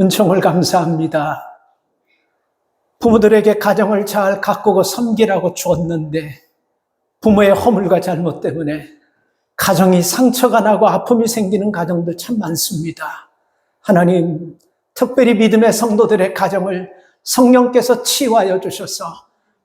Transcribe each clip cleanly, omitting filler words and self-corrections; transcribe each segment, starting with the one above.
은총을 감사합니다. 부모들에게 가정을 잘 가꾸고 섬기라고 주었는데 부모의 허물과 잘못 때문에 가정이 상처가 나고 아픔이 생기는 가정들 참 많습니다. 하나님, 특별히 믿음의 성도들의 가정을 성령께서 치유하여 주셔서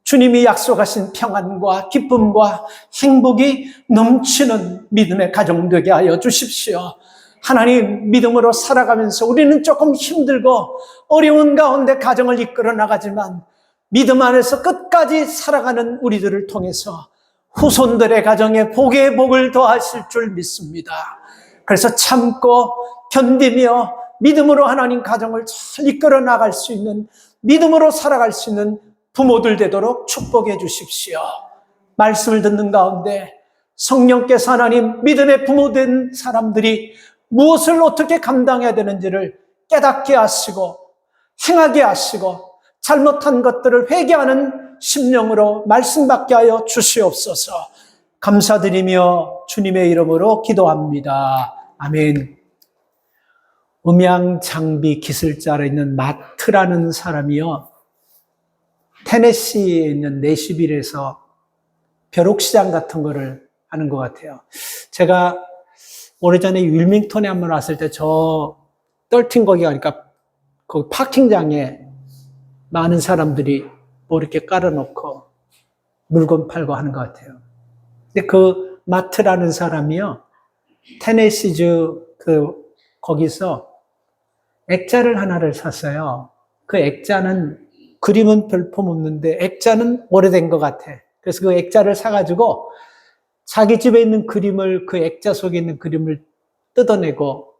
주님이 약속하신 평안과 기쁨과 행복이 넘치는 믿음의 가정 되게 하여 주십시오. 하나님, 믿음으로 살아가면서 우리는 조금 힘들고 어려운 가운데 가정을 이끌어 나가지만 믿음 안에서 끝까지 살아가는 우리들을 통해서 후손들의 가정에 복의 복을 더하실 줄 믿습니다. 그래서 참고 견디며 믿음으로 하나님 가정을 잘 이끌어 나갈 수 있는, 믿음으로 살아갈 수 있는 부모들 되도록 축복해 주십시오. 말씀을 듣는 가운데 성령께서 하나님 믿음의 부모 된 사람들이 무엇을 어떻게 감당해야 되는지를 깨닫게 하시고 행하게 하시고 잘못한 것들을 회개하는 심령으로 말씀받게 하여 주시옵소서. 감사드리며 주님의 이름으로 기도합니다. 아멘. 음향 장비 기술자로 있는 마트라는 사람이요, 테네시에 있는 내시빌에서 벼룩시장 같은 거를 하는 것 같아요. 제가 오래전에 윌밍턴에 한번 왔을 때 저 떨팅 거기 가니까 그 파킹장에 많은 사람들이 뭐 이렇게 깔아놓고 물건 팔고 하는 것 같아요. 근데 그 마트라는 사람이요, 테네시주 거기서 액자를 하나를 샀어요. 그 액자는 그림은 별품 없는데 액자는 오래된 것 같아. 그래서 그 액자를 사가지고 자기 집에 있는 그림을, 그 액자 속에 있는 그림을 뜯어내고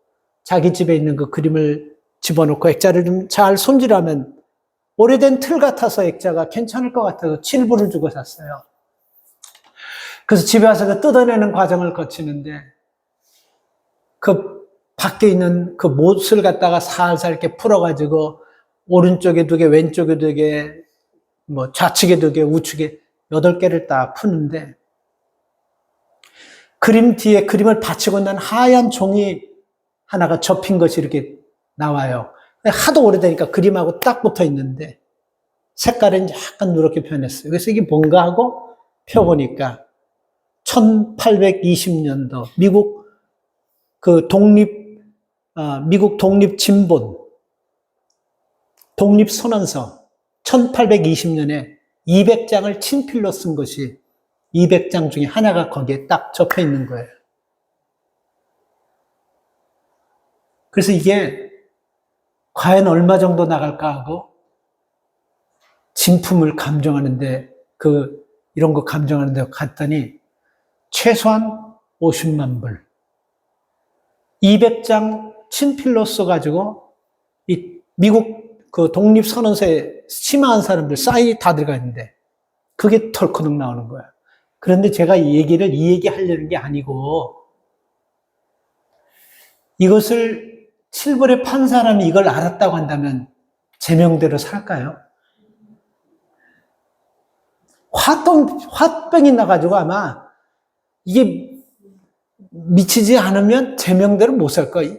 자기 집에 있는 그 그림을 집어넣고 액자를 좀 잘 손질하면 오래된 틀 같아서 액자가 괜찮을 것 같아서 7불을 주고 샀어요. 그래서 집에 와서 그 뜯어내는 과정을 거치는데 그 밖에 있는 그 못을 갖다가 살살 이렇게 풀어가지고 오른쪽에 2개, 왼쪽에 2개, 뭐 좌측에 2개, 우측에 8개를 딱 푸는데 그림 뒤에 그림을 받치고 난 하얀 종이 하나가 접힌 것이 이렇게 나와요. 하도 오래되니까 그림하고 딱 붙어 있는데 색깔은 약간 누렇게 변했어요. 그래서 이게 뭔가 하고 펴보니까 1820년도 미국 미국 독립진본, 독립선언서 1820년에 200장을 친필로 쓴 것이 200장 중에 하나가 거기에 딱 접혀 있는 거예요. 그래서 이게 과연 얼마 정도 나갈까 하고 진품을 감정하는데 이런 거 감정하는데 갔더니 최소한 50만 불. 200장 친필로 써가지고 이 미국 그 독립선언서에 심한 사람들 사인이 다 들어가 있는데 그게 털커덕 나오는 거야. 그런데 제가 이 얘기 하려는 게 아니고 이것을 7불에 판 사람이 이걸 알았다고 한다면 제명대로 살까요? 화병이 나가지고 아마 이게 미치지 않으면 제명대로 못 살 거예요.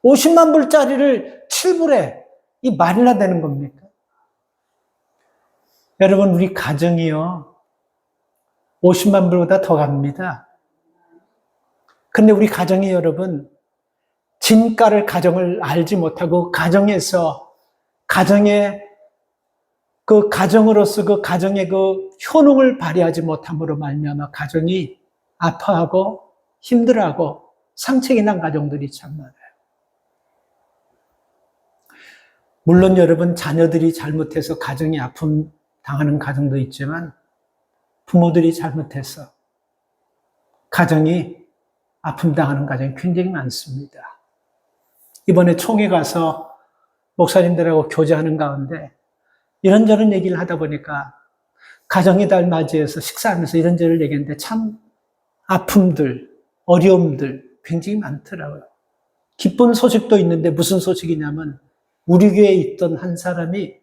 50만 불짜리를 7불에 이 말이나 되는 겁니까? 여러분, 우리 가정이요 50만 불보다 더 갑니다. 근데 우리 가정이 여러분 진가를 가정을 알지 못하고 가정에서 가정으로서 그 가정의 그 효능을 발휘하지 못함으로 말미암아 가정이 아파하고 힘들어하고 상처가 난 가정들이 참 많아요. 물론 여러분 자녀들이 잘못해서 가정이 아픔 당하는 가정도 있지만 부모들이 잘못해서 가정이 아픔 당하는 가정이 굉장히 많습니다. 이번에 총회 가서 목사님들하고 교제하는 가운데 이런저런 얘기를 하다 보니까 가정의 달 맞이해서 식사하면서 이런저런 얘기했는데 참 아픔들, 어려움들 굉장히 많더라고요. 기쁜 소식도 있는데 무슨 소식이냐면 우리 교회에 있던 한 사람이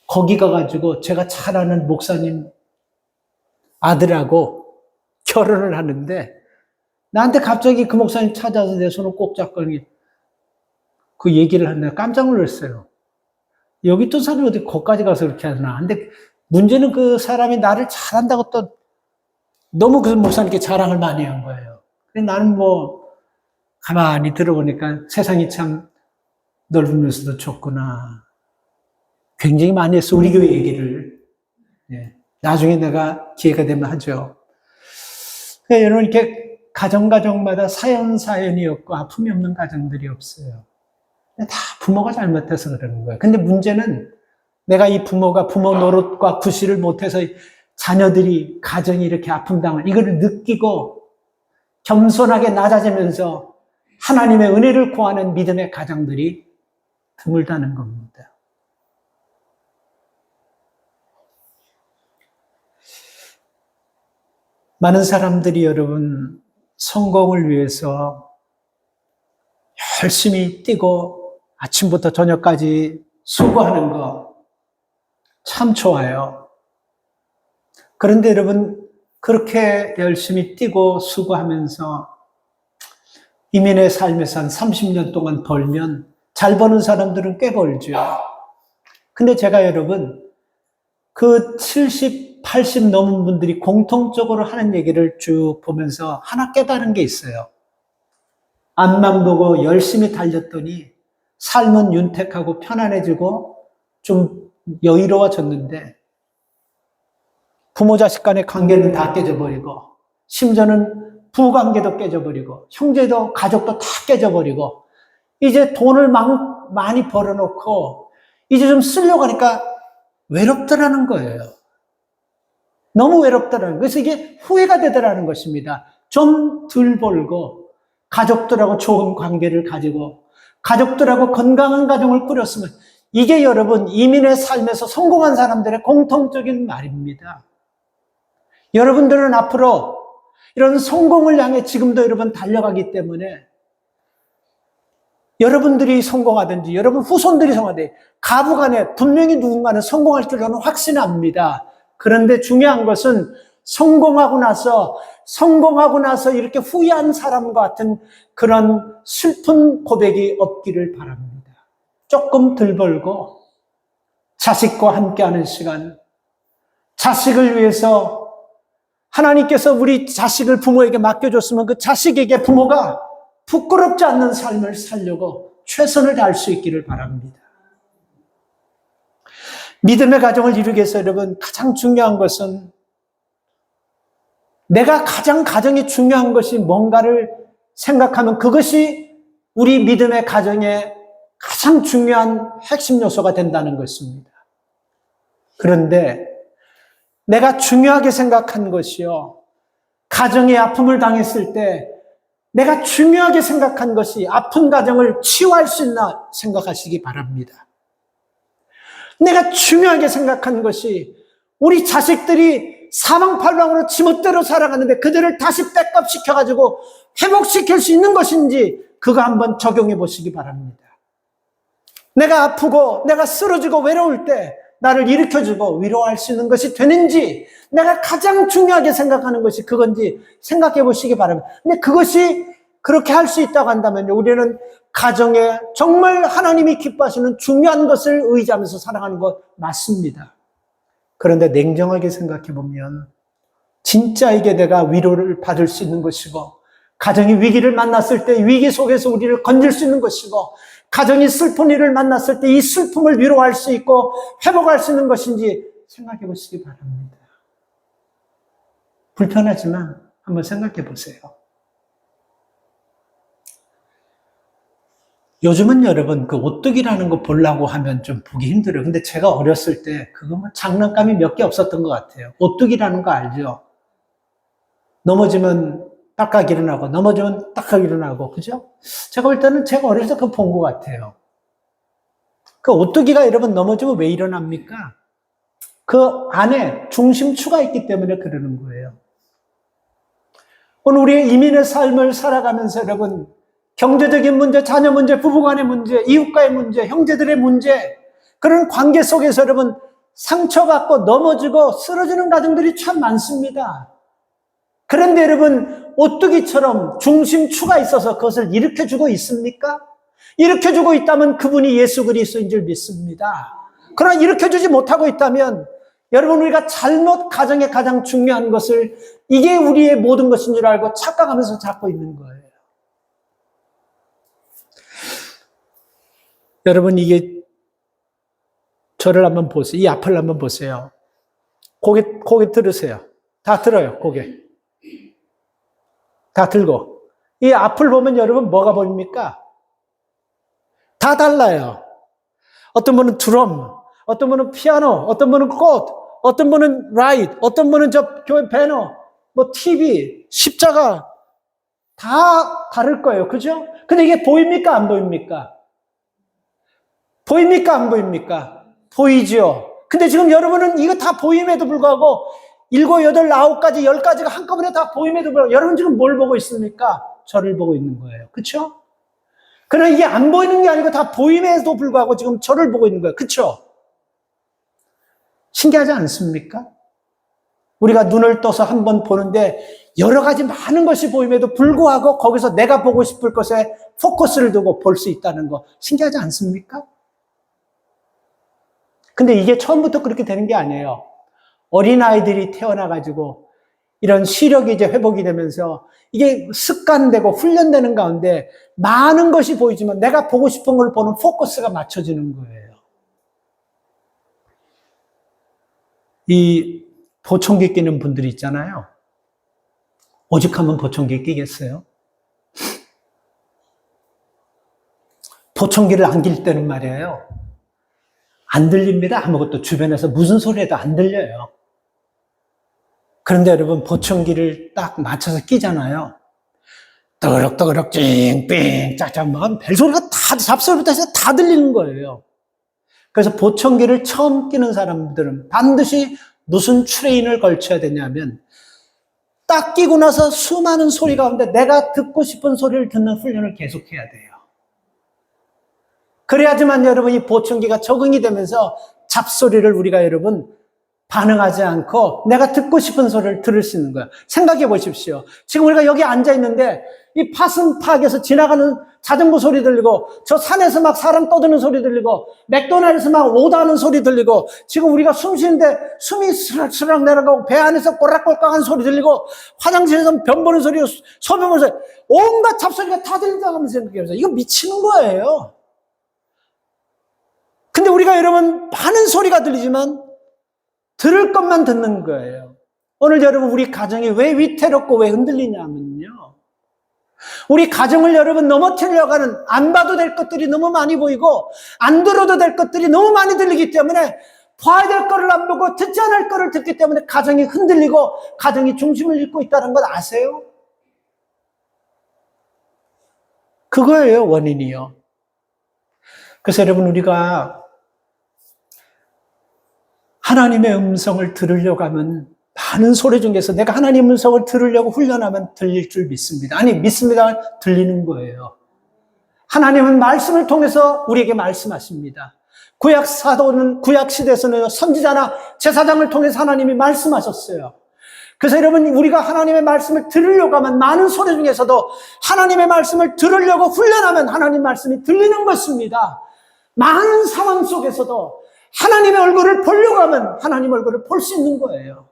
거기 가가지고 제가 잘 아는 목사님 아들하고 결혼을 하는데 나한테 갑자기 그 목사님 찾아서 내 손을 꼭 잡고 그 얘기를 하는데 깜짝 놀랐어요. 여기 있던 사람이 어디 거기까지 가서 그렇게 하나. 근데 문제는 그 사람이 나를 잘한다고 또 너무 그 목사님께 자랑을 많이 한 거예요. 그래서 나는 뭐 가만히 들어보니까 세상이 참 넓으면서도 좋구나. 굉장히 많이 했어, 우리 교회 얘기를. 예. 나중에 내가 기회가 되면 하죠. 그러니까 여러분, 이렇게 가정마다 사연이 없고 아픔이 없는 가정들이 없어요. 다 부모가 잘못해서 그러는 거예요. 근데 문제는 내가 이 부모가 부모 노릇과 구실을 못해서 자녀들이, 가정이 이렇게 아픔 당을, 이거를 느끼고 겸손하게 낮아지면서 하나님의 은혜를 구하는 믿음의 가정들이 드물다는 겁니다. 많은 사람들이 여러분, 성공을 위해서 열심히 뛰고 아침부터 저녁까지 수고하는 거 참 좋아요. 그런데 여러분, 그렇게 열심히 뛰고 수고하면서 이민의 삶에서 한 30년 동안 벌면 잘 버는 사람들은 꽤 벌죠. 근데 제가 여러분, 그 70, 80 넘은 분들이 공통적으로 하는 얘기를 쭉 보면서 하나 깨달은 게 있어요. 앞만 보고 열심히 달렸더니 삶은 윤택하고 편안해지고 좀 여유로워졌는데 부모 자식 간의 관계는 다 깨져버리고 심지어는 부관계도 깨져버리고 형제도 가족도 다 깨져버리고 이제 돈을 많이 벌어놓고 이제 좀 쓰려고 하니까 외롭더라는 거예요. 너무 외롭더라는 거예요. 그래서 이게 후회가 되더라는 것입니다. 좀 덜 벌고 가족들하고 좋은 관계를 가지고 가족들하고 건강한 가정을 꾸렸으면, 이게 여러분 이민의 삶에서 성공한 사람들의 공통적인 말입니다. 여러분들은 앞으로 이런 성공을 향해 지금도 여러분 달려가기 때문에 여러분들이 성공하든지 여러분 후손들이 성공하든지 가부간에 분명히 누군가는 성공할 줄 저는 확신합니다. 그런데 중요한 것은 성공하고 나서 이렇게 후회한 사람과 같은 그런 슬픈 고백이 없기를 바랍니다. 조금 덜 벌고 자식과 함께하는 시간, 자식을 위해서 하나님께서 우리 자식을 부모에게 맡겨줬으면 그 자식에게 부모가 부끄럽지 않는 삶을 살려고 최선을 다할 수 있기를 바랍니다. 믿음의 가정을 이루기 위해서 여러분 가장 중요한 것은, 내가 가장 가정이 중요한 것이 뭔가를 생각하면 그것이 우리 믿음의 가정의 가장 중요한 핵심 요소가 된다는 것입니다. 그런데 내가 중요하게 생각한 것이요, 가정의 아픔을 당했을 때 내가 중요하게 생각한 것이 아픈 가정을 치유할 수 있나 생각하시기 바랍니다. 내가 중요하게 생각한 것이 우리 자식들이 사망팔방으로 지멋대로 살아가는데 그들을 다시 백업 시켜가지고 회복시킬 수 있는 것인지 그거 한번 적용해 보시기 바랍니다. 내가 아프고 내가 쓰러지고 외로울 때 나를 일으켜주고 위로할 수 있는 것이 되는지, 내가 가장 중요하게 생각하는 것이 그건지 생각해 보시기 바랍니다. 근데 그것이 그렇게 할 수 있다고 한다면 우리는 가정에 정말 하나님이 기뻐하시는 중요한 것을 의지하면서 살아가는 것 맞습니다. 그런데 냉정하게 생각해 보면 진짜 이게 내가 위로를 받을 수 있는 것이고, 가정이 위기를 만났을 때 위기 속에서 우리를 건질 수 있는 것이고, 가정이 슬픈 일을 만났을 때 이 슬픔을 위로할 수 있고 회복할 수 있는 것인지 생각해 보시기 바랍니다. 불편하지만 한번 생각해 보세요. 요즘은 여러분 그 오뚜기라는 거 보려고 하면 좀 보기 힘들어요. 근데 제가 어렸을 때 그거 뭐 장난감이 몇 개 없었던 것 같아요. 오뚜기라는 거 알죠? 넘어지면 딱딱 일어나고 넘어지면 딱딱 일어나고, 그죠? 제가 볼 때는 제가 어렸을 때 그거 본 것 같아요. 그 오뚜기가 여러분 넘어지면 왜 일어납니까? 그 안에 중심추가 있기 때문에 그러는 거예요. 오늘 우리의 이민의 삶을 살아가면서 여러분 경제적인 문제, 자녀 문제, 부부간의 문제, 이웃과의 문제, 형제들의 문제, 그런 관계 속에서 여러분 상처받고 넘어지고 쓰러지는 가정들이 참 많습니다. 그런데 여러분 오뚜기처럼 중심추가 있어서 그것을 일으켜주고 있습니까? 일으켜주고 있다면 그분이 예수 그리스도인 줄 믿습니다. 그러나 일으켜주지 못하고 있다면 여러분, 우리가 잘못 가정의 가장 중요한 것을 이게 우리의 모든 것인 줄 알고 착각하면서 잡고 있는 거예요. 여러분, 이게 저를 한번 보세요. 이 앞을 한번 보세요. 고개 들으세요. 다 들어요, 고개. 다 들고. 이 앞을 보면 여러분 뭐가 보입니까? 다 달라요. 어떤 분은 드럼, 어떤 분은 피아노, 어떤 분은 꽃, 어떤 분은 라이트, 어떤 분은 저 교회 배너, 뭐 TV, 십자가 다 다를 거예요. 그죠? 근데 이게 보입니까? 안 보입니까? 보입니까? 안 보입니까? 보이죠? 근데 지금 여러분은 이거 다 보임에도 불구하고 7, 8, 9가지, 10가지가 한꺼번에 다 보임에도 불구하고 여러분 지금 뭘 보고 있습니까? 저를 보고 있는 거예요. 그쵸? 그러나 이게 안 보이는 게 아니고 다 보임에도 불구하고 지금 저를 보고 있는 거예요. 그쵸? 신기하지 않습니까? 우리가 눈을 떠서 한번 보는데 여러 가지 많은 것이 보임에도 불구하고 거기서 내가 보고 싶을 것에 포커스를 두고 볼 수 있다는 거 신기하지 않습니까? 근데 이게 처음부터 그렇게 되는 게 아니에요. 어린아이들이 태어나가지고 이런 시력이 이제 회복이 되면서 이게 습관되고 훈련되는 가운데 많은 것이 보이지만 내가 보고 싶은 걸 보는 포커스가 맞춰지는 거예요. 이 보청기 끼는 분들이 있잖아요. 오죽하면 보청기 끼겠어요? 보청기를 안 낄 때는 말이에요. 안 들립니다. 아무것도 주변에서 무슨 소리 해도 안 들려요. 그런데 여러분 보청기를 딱 맞춰서 끼잖아요. 떠그럭떠그럭 찡삥 짝짝 막 벨소리가 다 잡소리부터 해서 다 들리는 거예요. 그래서 보청기를 처음 끼는 사람들은 반드시 무슨 트레이닝을 걸쳐야 되냐면 딱 끼고 나서 수많은 소리 가운데 내가 듣고 싶은 소리를 듣는 훈련을 계속해야 돼요. 그래야지만 여러분 이 보청기가 적응이 되면서 잡소리를 우리가 여러분 반응하지 않고 내가 듣고 싶은 소리를 들을 수 있는 거예요. 생각해 보십시오. 지금 우리가 여기 앉아 있는데 이 파슨팍에서 지나가는 자전거 소리 들리고 저 산에서 막 사람 떠드는 소리 들리고 맥도날드에서 막 오다하는 소리 들리고 지금 우리가 숨 쉬는데 숨이 스락스락 내려가고 배 안에서 꼬락꼬락한 소리 들리고 화장실에서 변 보는 소리, 소변 보는 소리 온갖 잡소리가 다 들린다고 하면서 생각해보세요. 이거 미치는 거예요. 근데 우리가 여러분 많은 소리가 들리지만 들을 것만 듣는 거예요. 오늘 여러분 우리 가정이 왜 위태롭고 왜 흔들리냐면요. 우리 가정을 여러분 넘어뜨리려고 하는 안 봐도 될 것들이 너무 많이 보이고 안 들어도 될 것들이 너무 많이 들리기 때문에 봐야 될 거를 안 보고 듣지 않을 거를 듣기 때문에 가정이 흔들리고 가정이 중심을 잃고 있다는 걸 아세요? 그거예요, 원인이요. 그래서 여러분 우리가 하나님의 음성을 들으려고 하면 많은 소리 중에서 내가 하나님의 음성을 들으려고 훈련하면 들릴 줄 믿습니다. 아니 믿습니다. 들리는 거예요. 하나님은 말씀을 통해서 우리에게 말씀하십니다. 구약 사도는 구약 시대에서는 선지자나 제사장을 통해서 하나님이 말씀하셨어요. 그래서 여러분 우리가 하나님의 말씀을 들으려고 하면 많은 소리 중에서도 하나님의 말씀을 들으려고 훈련하면 하나님 말씀이 들리는 것입니다. 많은 상황 속에서도 하나님의 얼굴을 보려고 하면 하나님 얼굴을 볼 수 있는 거예요.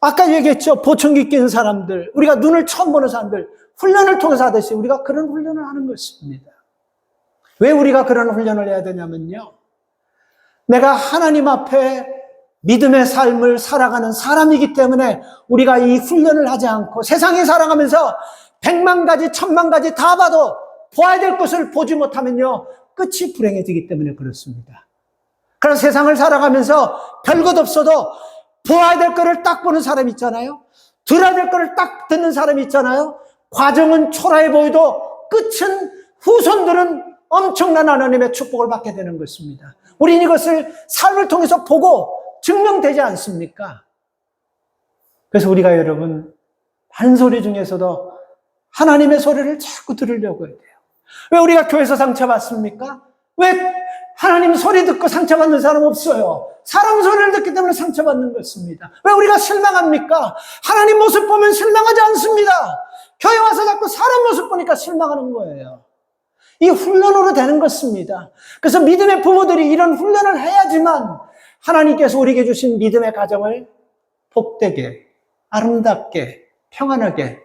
아까 얘기했죠. 보청기 낀 사람들, 우리가 눈을 처음 보는 사람들, 훈련을 통해서 하듯이 우리가 그런 훈련을 하는 것입니다. 왜 우리가 그런 훈련을 해야 되냐면요. 내가 하나님 앞에 믿음의 삶을 살아가는 사람이기 때문에 우리가 이 훈련을 하지 않고 세상에 살아가면서 100만 가지, 1000만 가지 다 봐도 보아야 될 것을 보지 못하면요. 끝이 불행해지기 때문에 그렇습니다. 그런 세상을 살아가면서 별것 없어도 보아야 될 거를 딱 보는 사람이 있잖아요. 들어야 될 거를 딱 듣는 사람이 있잖아요. 과정은 초라해 보여도 끝은 후손들은 엄청난 하나님의 축복을 받게 되는 것입니다. 우리는 이것을 삶을 통해서 보고 증명되지 않습니까? 그래서 우리가 여러분 한 소리 중에서도 하나님의 소리를 자꾸 들으려고 해야 돼요. 왜 우리가 교회에서 상처받습니까? 왜 하나님 소리 듣고 상처받는 사람 없어요. 사람 소리를 듣기 때문에 상처받는 것입니다. 왜 우리가 실망합니까? 하나님 모습 보면 실망하지 않습니다. 교회 와서 자꾸 사람 모습 보니까 실망하는 거예요. 이 훈련으로 되는 것입니다. 그래서 믿음의 부모들이 이런 훈련을 해야지만 하나님께서 우리에게 주신 믿음의 가정을 복되게, 아름답게, 평안하게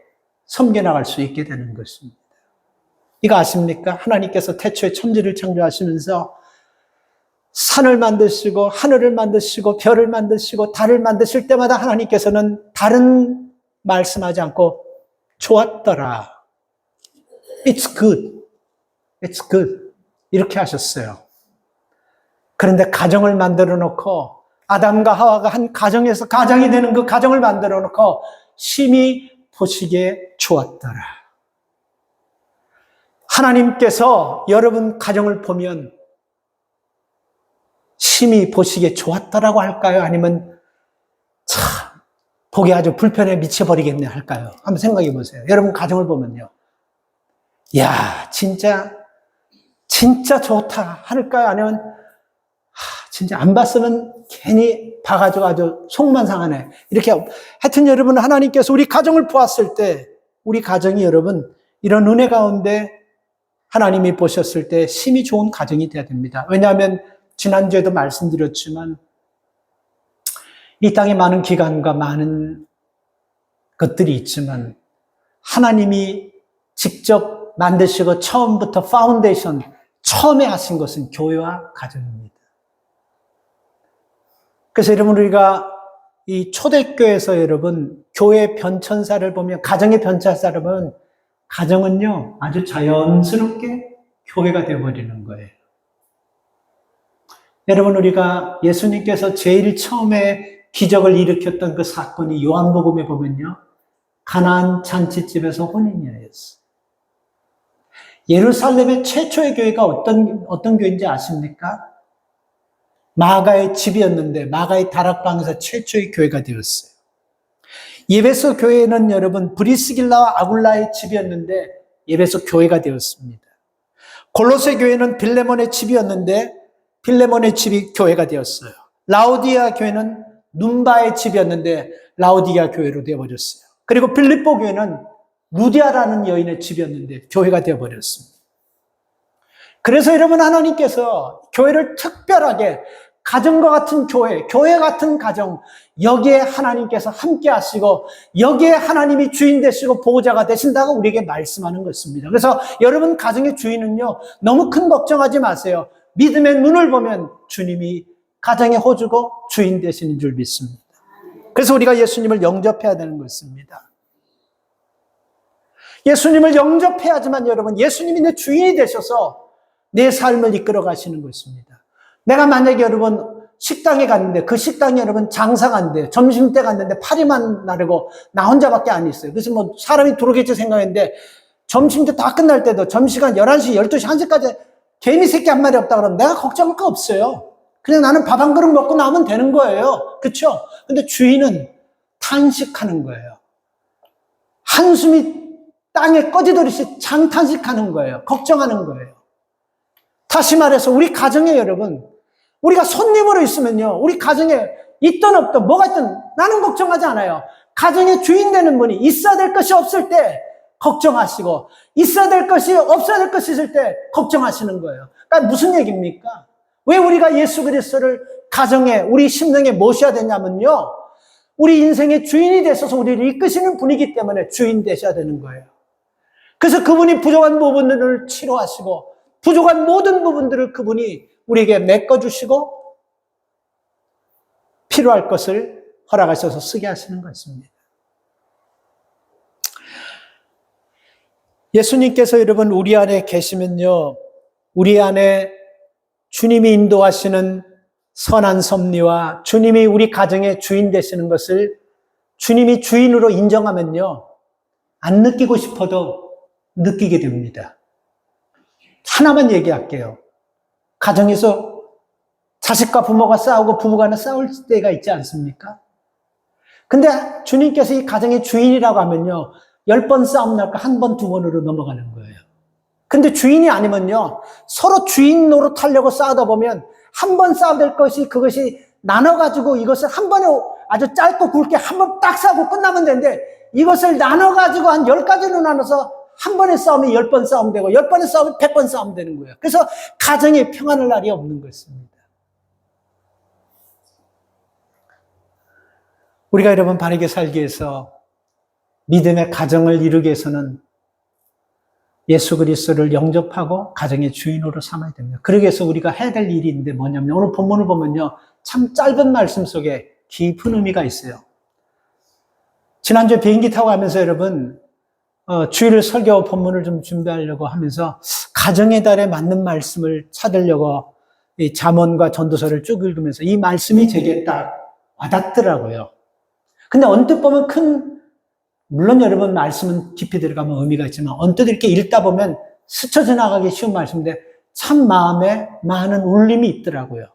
섬겨나갈 수 있게 되는 것입니다. 이거 아십니까? 하나님께서 태초에 천지를 창조하시면서 산을 만드시고 하늘을 만드시고 별을 만드시고 달을 만드실 때마다 하나님께서는 다른 말씀하지 않고 좋았더라. It's good. It's good. 이렇게 하셨어요. 그런데 가정을 만들어 놓고 아담과 하와가 한 가정에서 가장이 되는 그 가정을 만들어 놓고 심히 보시기에 좋았더라. 하나님께서 여러분 가정을 보면 심히 보시기에 좋았더라고 할까요? 아니면 참 보기 아주 불편해 미쳐버리겠네 할까요? 한번 생각해 보세요. 여러분 가정을 보면요. 야, 진짜 좋다 할까요? 아니면 진짜 안 봤으면 괜히 봐가지고 아주 속만 상하네. 이렇게 하여튼 여러분 하나님께서 우리 가정을 보았을 때 우리 가정이 여러분 이런 은혜 가운데 하나님이 보셨을 때 심히 좋은 가정이 돼야 됩니다. 왜냐하면 지난주에도 말씀드렸지만 이 땅에 많은 기관과 많은 것들이 있지만 하나님이 직접 만드시고 처음부터 파운데이션 처음에 하신 것은 교회와 가정입니다. 그래서 여러분 우리가 이 초대교회에서 여러분 교회 변천사를 보면 가정의 변천사를 보면 가정은요 아주 자연스럽게 교회가 되어버리는 거예요. 여러분 우리가 예수님께서 제일 처음에 기적을 일으켰던 그 사건이 요한복음에 보면요 가나안 잔치집에서 혼인이었어요. 예루살렘의 최초의 교회가 어떤 교회인지 아십니까? 마가의 집이었는데 마가의 다락방에서 최초의 교회가 되었어요. 예배소 교회는 여러분 브리스길라와 아굴라의 집이었는데 예배소 교회가 되었습니다. 골로새 교회는 빌레몬의 집이었는데 빌레몬의 집이 교회가 되었어요. 라오디아 교회는 눈바의 집이었는데 라오디아 교회로 되어버렸어요. 그리고 빌립보 교회는 루디아라는 여인의 집이었는데 교회가 되어버렸습니다. 그래서 여러분 하나님께서 교회를 특별하게 가정과 같은 교회 같은 가정, 여기에 하나님께서 함께 하시고 여기에 하나님이 주인 되시고 보호자가 되신다고 우리에게 말씀하는 것입니다. 그래서 여러분 가정의 주인은요 너무 큰 걱정하지 마세요. 믿음의 눈을 보면 주님이 가정의 호주고 주인 되시는 줄 믿습니다. 그래서 우리가 예수님을 영접해야 되는 것입니다. 예수님을 영접해야지만 여러분 예수님이 내 주인이 되셔서 내 삶을 이끌어 가시는 것입니다. 내가 만약에 여러분 식당에 갔는데 그 식당에 여러분 장사가 안 돼요. 점심때 갔는데 파리만 나르고 나 혼자밖에 안 있어요. 그래서 뭐 사람이 들어오겠지 생각했는데 점심때 다 끝날 때도 점심시간 11시, 12시, 1시까지 개미 새끼 한 마리 없다 그러면 내가 걱정할 거 없어요. 그냥 나는 밥 한 그릇 먹고 나오면 되는 거예요. 그렇죠? 근데 주인은 탄식하는 거예요. 한숨이 땅에 꺼지듯이 장탄식하는 거예요. 걱정하는 거예요. 다시 말해서 우리 가정에 여러분 우리가 손님으로 있으면요 우리 가정에 있든 없든 뭐가 있든 나는 걱정하지 않아요. 가정의 주인 되는 분이 있어야 될 것이 없을 때 걱정하시고 있어야 될 것이 없어야 될 것이 있을 때 걱정하시는 거예요. 그러니까 무슨 얘기입니까? 왜 우리가 예수 그리스도를 가정에 우리 심령에 모셔야 되냐면요 우리 인생의 주인이 되셔서 우리를 이끄시는 분이기 때문에 주인 되셔야 되는 거예요. 그래서 그분이 부족한 부분들을 치료하시고 부족한 모든 부분들을 그분이 우리에게 메꿔주시고 필요할 것을 허락하셔서 쓰게 하시는 것입니다. 예수님께서 여러분 우리 안에 계시면요 우리 안에 주님이 인도하시는 선한 섭리와 주님이 우리 가정의 주인 되시는 것을 주님이 주인으로 인정하면요 안 느끼고 싶어도 느끼게 됩니다. 하나만 얘기할게요. 가정에서 자식과 부모가 싸우고 부부간에 싸울 때가 있지 않습니까? 근데 주님께서 이 가정의 주인이라고 하면요 10번 싸움 날까 1번, 2번으로 넘어가는 거예요. 근데 주인이 아니면요 서로 주인 노릇하려고 싸우다 보면 한 번 싸워야 될 것이 그것이 나눠가지고 이것을 한 번에 아주 짧고 굵게 한 번 딱 싸우고 끝나면 되는데 이것을 나눠가지고 한 10가지로 나눠서 한 번의 싸움이 10번 싸움 되고 10번의 싸움이 100번 싸움 되는 거예요. 그래서 가정에 평안할 날이 없는 것입니다. 우리가 여러분 바르게 살기 위해서 믿음의 가정을 이루기 위해서는 예수 그리스도를 영접하고 가정의 주인으로 삼아야 됩니다. 그러기 위해서 우리가 해야 될 일이 있는데 뭐냐면 오늘 본문을 보면요. 참 짧은 말씀 속에 깊은 의미가 있어요. 지난주에 비행기 타고 가면서 여러분 주일 설교 본문을 좀 준비하려고 하면서 가정의 달에 맞는 말씀을 찾으려고 이 잠언과 전도서를 쭉 읽으면서 이 말씀이 제게 딱 와닿더라고요. 근데 언뜻 보면 물론 여러분 말씀은 깊이 들어가면 의미가 있지만 언뜻 이렇게 읽다 보면 스쳐 지나가기 쉬운 말씀인데 참 마음에 많은 울림이 있더라고요.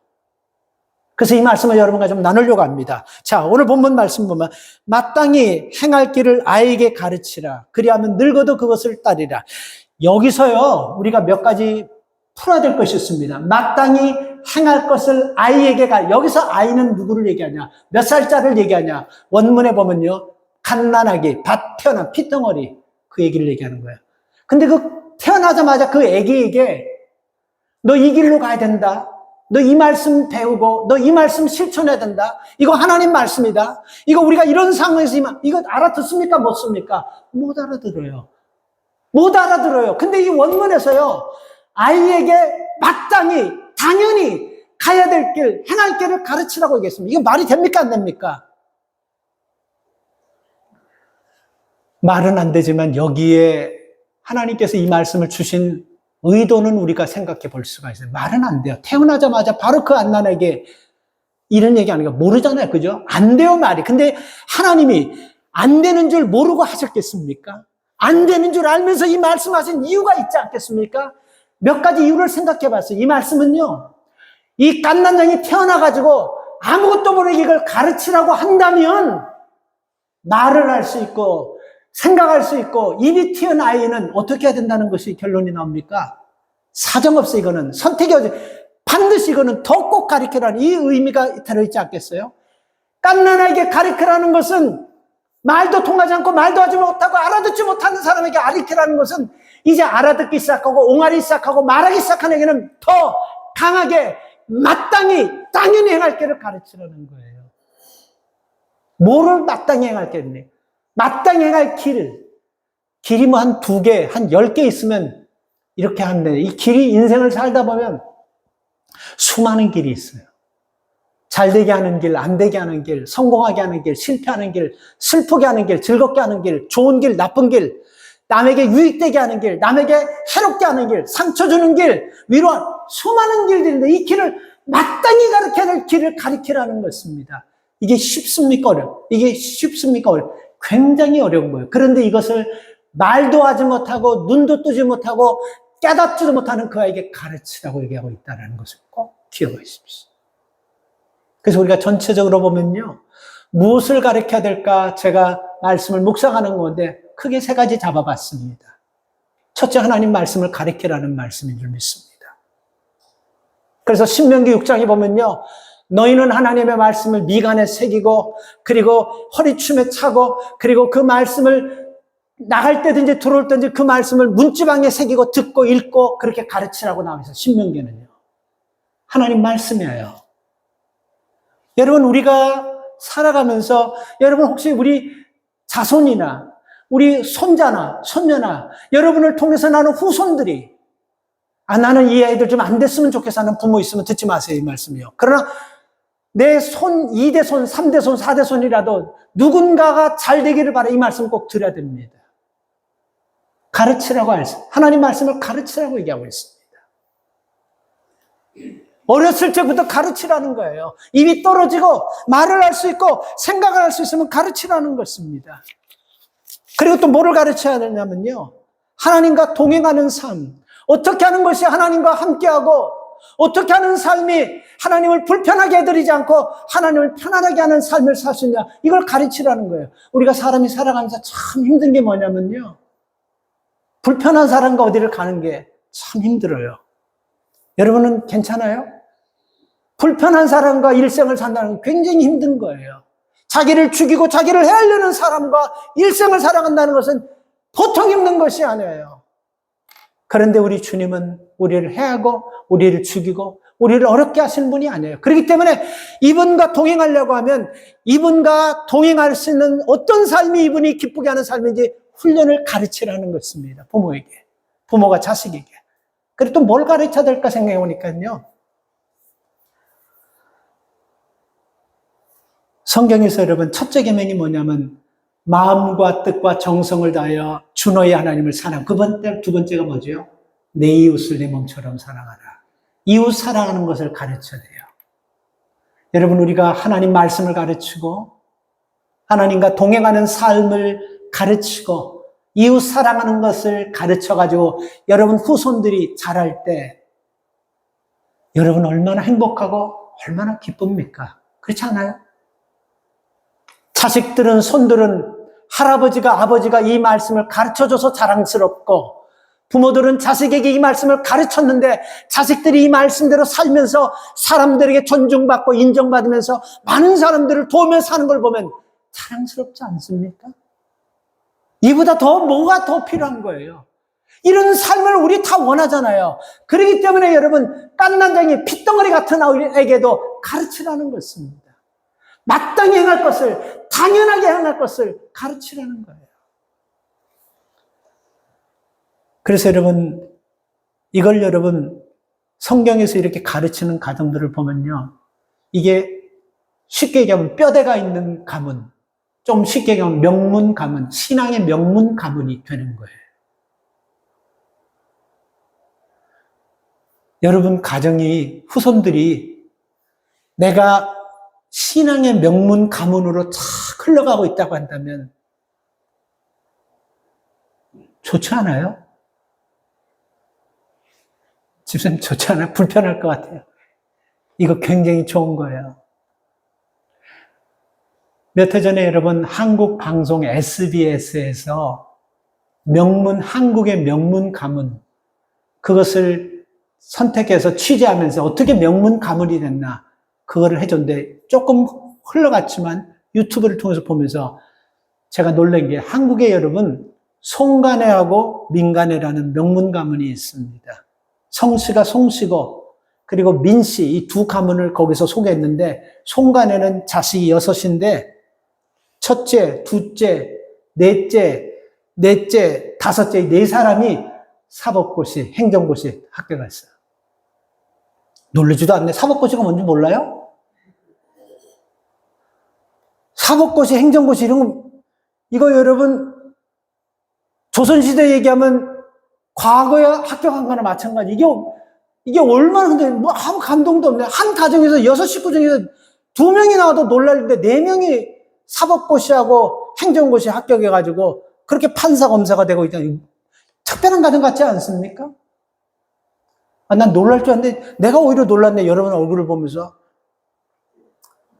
그래서 이 말씀을 여러분과 좀 나누려고 합니다. 자, 오늘 본문 말씀 보면 마땅히 행할 길을 아이에게 가르치라. 그리하면 늙어도 그것을 따르라. 여기서요 우리가 몇 가지 풀어야 될 것이 있습니다. 마땅히 행할 것을 아이에게 여기서 아이는 누구를 얘기하냐? 몇 살짜리를 얘기하냐? 원문에 보면요. 갓난아기, 밭 태어난 피덩어리 그 얘기를 얘기하는 거예요. 근데 태어나자마자 그 아기에게 너 이 길로 가야 된다. 너 이 말씀 배우고 너 이 말씀 실천해야 된다. 이거 하나님 말씀이다. 이거 우리가 이런 상황에서 이거 알아듣습니까? 못 씁니까? 못 알아들어요. 못 알아들어요. 근데 이 원문에서요. 아이에게 마땅히 당연히 가야 될 길, 행할 길을 가르치라고 얘기했습니다. 이거 말이 됩니까? 안 됩니까? 말은 안 되지만 여기에 하나님께서 이 말씀을 주신 의도는 우리가 생각해 볼 수가 있어요. 말은 안 돼요. 태어나자마자 바로 그 갓난에게 이런 얘기 하는 거 모르잖아요. 그죠? 안 돼요, 말이. 근데 하나님이 안 되는 줄 모르고 하셨겠습니까? 안 되는 줄 알면서 이 말씀하신 이유가 있지 않겠습니까? 몇 가지 이유를 생각해 봤어요. 이 말씀은요, 이 갓난장이 태어나가지고 아무것도 모르게 이걸 가르치라고 한다면 말을 할 수 있고 생각할 수 있고 입이 튀은 아이는 어떻게 해야 된다는 것이 결론이 나옵니까? 사정없이 이거는 선택이 반드시 이거는 더 꼭 가르치라는 이 의미가 들어있지 않겠어요? 갓난아이에게 가르치라는 것은 말도 통하지 않고 말도 하지 못하고 알아듣지 못하는 사람에게 가르치라는 것은 이제 알아듣기 시작하고 옹알이 시작하고 말하기 시작한 에게는 더 강하게 마땅히 당연히 행할 길을 가르치라는 거예요. 뭐를 마땅히 행할 길이니? 마땅히 행할 길이 뭐 한 2개, 한 10개 있으면 이렇게 하면 돼요. 이 길이 인생을 살다 보면 수많은 길이 있어요. 잘 되게 하는 길, 안 되게 하는 길, 성공하게 하는 길, 실패하는 길, 슬프게 하는 길, 즐겁게 하는 길, 좋은 길, 나쁜 길, 남에게 유익되게 하는 길, 남에게 해롭게 하는 길, 상처 주는 길, 위로하는 수많은 길들인데 이 길을 마땅히 가르쳐야 될 길을 가르치라는 것입니다. 이게 쉽습니까? 어려워요? 이게 쉽습니까? 어려워요? 굉장히 어려운 거예요. 그런데 이것을 말도 하지 못하고 눈도 뜨지 못하고 깨닫지도 못하는 그 아이에게 가르치라고 얘기하고 있다는 것을 꼭 기억하십시오. 그래서 우리가 전체적으로 보면요. 무엇을 가르쳐야 될까 제가 말씀을 묵상하는 건데 크게 3가지 잡아봤습니다. 첫째, 하나님 말씀을 가르치라는 말씀인 줄 믿습니다. 그래서 신명기 6장에 보면요. 너희는 하나님의 말씀을 미간에 새기고 그리고 허리춤에 차고 그리고 그 말씀을 나갈 때든지 들어올 때든지 그 말씀을 문지방에 새기고 듣고 읽고 그렇게 가르치라고 나와 있어요. 신명기는요. 하나님 말씀이에요. 여러분 우리가 살아가면서 여러분 혹시 우리 자손이나 우리 손자나 손녀나 여러분을 통해서 나는 후손들이 나는 이 아이들 좀 안 됐으면 좋겠어 하는 부모 있으면 듣지 마세요. 이 말씀이요. 그러나 내 손, 2대 손, 3대 손, 4대 손이라도 누군가가 잘 되기를 바라 이 말씀 꼭 드려야 됩니다. 가르치라고 하나님 말씀을 가르치라고 얘기하고 있습니다. 어렸을 때부터 가르치라는 거예요. 입이 떨어지고 말을 할 수 있고 생각을 할 수 있으면 가르치라는 것입니다. 그리고 또 뭐를 가르쳐야 되냐면요. 하나님과 동행하는 삶. 어떻게 하는 것이 하나님과 함께하고 어떻게 하는 삶이 하나님을 불편하게 해드리지 않고 하나님을 편안하게 하는 삶을 살 수 있냐. 이걸 가르치라는 거예요. 우리가 사람이 살아가면서 참 힘든 게 뭐냐면요. 불편한 사람과 어디를 가는 게 참 힘들어요. 여러분은 괜찮아요? 불편한 사람과 일생을 산다는 건 굉장히 힘든 거예요. 자기를 죽이고 자기를 헤아리는 사람과 일생을 살아간다는 것은 보통 힘든 것이 아니에요. 그런데 우리 주님은 우리를 해하고 우리를 죽이고 우리를 어렵게 하시는 분이 아니에요. 그렇기 때문에 이분과 동행하려고 하면 이분과 동행할 수 있는 어떤 삶이 이분이 기쁘게 하는 삶인지 훈련을 가르치라는 것입니다. 부모에게. 부모가 자식에게. 그리고 또 뭘 가르쳐야 될까 생각해 보니까요. 성경에서 여러분 첫째 계명이 뭐냐면 마음과 뜻과 정성을 다하여 주 너의 하나님을 사랑. 두 번째가 뭐죠? 내 이웃을 내 몸처럼 사랑하라. 이웃 사랑하는 것을 가르쳐야 돼요. 여러분 우리가 하나님 말씀을 가르치고 하나님과 동행하는 삶을 가르치고 이웃 사랑하는 것을 가르쳐가지고 여러분 후손들이 자랄 때 여러분 얼마나 행복하고 얼마나 기쁩니까? 그렇지 않아요? 자식들은 손들은 할아버지가 아버지가 이 말씀을 가르쳐줘서 자랑스럽고 부모들은 자식에게 이 말씀을 가르쳤는데 자식들이 이 말씀대로 살면서 사람들에게 존중받고 인정받으면서 많은 사람들을 도우며 사는 걸 보면 자랑스럽지 않습니까? 이보다 더 뭐가 더 필요한 거예요? 이런 삶을 우리 다 원하잖아요. 그렇기 때문에 여러분 깐난장이 핏덩어리 같은 아이에게도 가르치라는 것입니다. 마땅히 행할 것을 당연하게 행할 것을 가르치라는 거예요. 그래서 여러분 이걸 여러분 성경에서 이렇게 가르치는 가정들을 보면요. 이게 쉽게 얘기하면 뼈대가 있는 가문, 좀 쉽게 얘기하면 명문 가문, 신앙의 명문 가문이 되는 거예요. 여러분 가정이 후손들이 내가 신앙의 명문 가문으로 쫙 흘러가고 있다고 한다면 좋지 않아요? 집사님 좋지 않아요? 불편할 것 같아요. 이거 굉장히 좋은 거예요. 몇 해 전에 여러분 한국 방송 SBS에서 한국의 명문 가문 그것을 선택해서 취재하면서 어떻게 명문 가문이 됐나 그거를 해줬는데 조금 흘러갔지만 유튜브를 통해서 보면서 제가 놀란 게 한국에 여러분 송가네하고 민가네라는 명문 가문이 있습니다. 성씨가 송씨고 그리고 민씨 이 두 가문을 거기서 소개했는데 송가네는 자식이 6인데 첫째, 둘째, 넷째, 다섯째 4사람이 사법고시, 행정고시 합격했어요. 놀라지도 않네. 사법고시가 뭔지 몰라요? 사법고시, 행정고시 이런 거 이거 여러분 조선시대 얘기하면 과거에 합격한 거나 마찬가지. 이게 얼마나 근데 뭐 아무 감동도 없네. 한 가정에서 6식구 중에서 2명이 나와도 놀랄 때 4명이 사법고시하고 행정고시 합격해가지고 그렇게 판사 검사가 되고 있다니 특별한 가정 같지 않습니까? 난 놀랄 줄 알았는데 내가 오히려 놀랐네. 여러분 얼굴을 보면서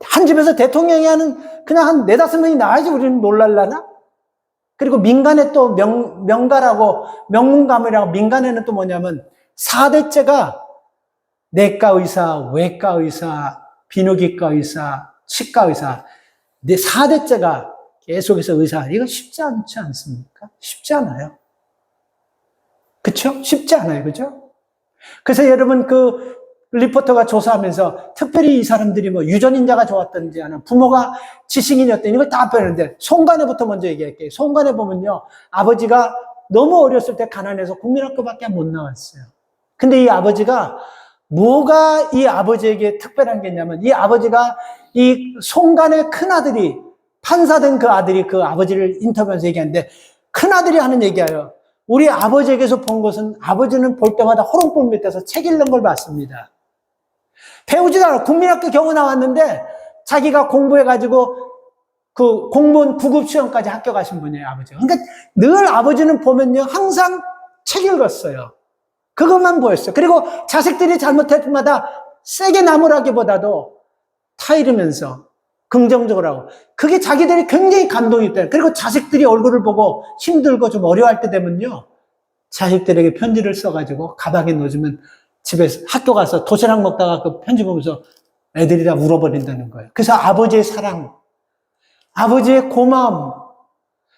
한 집에서 대통령이 하는 그냥 한 4-5명이 나와야지 우리는 놀랄라나? 그리고 민간에 또 명가라고 명문가문이라고 민간에는 또 뭐냐면 4대째가 내과 의사, 외과 의사, 비뇨기과 의사, 치과 의사 4대째가 계속해서 의사 이거 쉽지 않지 않습니까? 쉽지 않아요. 그렇죠? 쉽지 않아요. 그죠? 그래서 여러분 그 리포터가 조사하면서 특별히 이 사람들이 뭐 유전인자가 좋았던지 아니면 부모가 지식인이었던지 이걸 다 빼는데 송간에부터 먼저 얘기할게요. 송간에 보면요. 아버지가 너무 어렸을 때 가난해서 국민학교밖에 못 나왔어요. 근데 이 아버지가 뭐가 이 아버지에게 특별한 게 있냐면 이 아버지가 이 송간의 큰아들이 판사된 그 아들이 그 아버지를 인터뷰하면서 얘기하는데 큰아들이 하는 얘기예요. 우리 아버지에게서 본 것은 아버지는 볼 때마다 호롱불 밑에서 책 읽는 걸 봤습니다. 배우지도 않아. 국민학교 겨우 나왔는데 자기가 공부해가지고 그 공무원 9급 시험까지 합격하신 분이에요, 아버지가. 그러니까 늘 아버지는 보면요, 항상 책 읽었어요. 그것만 보였어요. 그리고 자식들이 잘못할 때마다 세게 나무라기보다도 타이르면서 긍정적으로 하고. 그게 자기들이 굉장히 감동이 있대요. 그리고 자식들이 얼굴을 보고 힘들고 좀 어려워할 때 되면요, 자식들에게 편지를 써가지고 가방에 넣어주면 집에서 학교 가서 도시락 먹다가 그 편지 보면서 애들이 다 울어버린다는 거예요. 그래서 아버지의 사랑, 아버지의 고마움,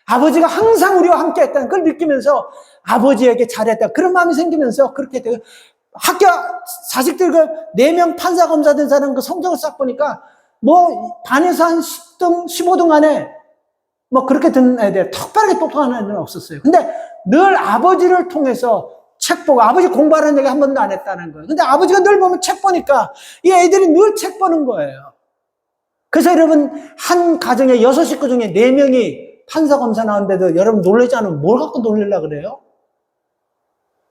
아버지가 항상 우리와 함께 했다는 걸 느끼면서 아버지에게 잘했다. 그런 마음이 생기면서 그렇게 되고, 학교 자식들 그 4명 판사 검사 된 사람 그 성적을 싹 보니까 뭐 반에서 한 10등, 15등 안에 뭐 그렇게 든 애들, 특별하게 똑똑한 애들은 없었어요. 근데 늘 아버지를 통해서 책 보고, 아버지 공부하라는 얘기 한 번도 안 했다는 거예요. 근데 아버지가 늘 보면 책 보니까 이 애들이 늘 책 보는 거예요. 그래서 여러분, 한 가정에 6식구 중에 4명이 판사 검사 나오는데도 여러분 놀라지 않으면 뭘 갖고 놀리려고 그래요?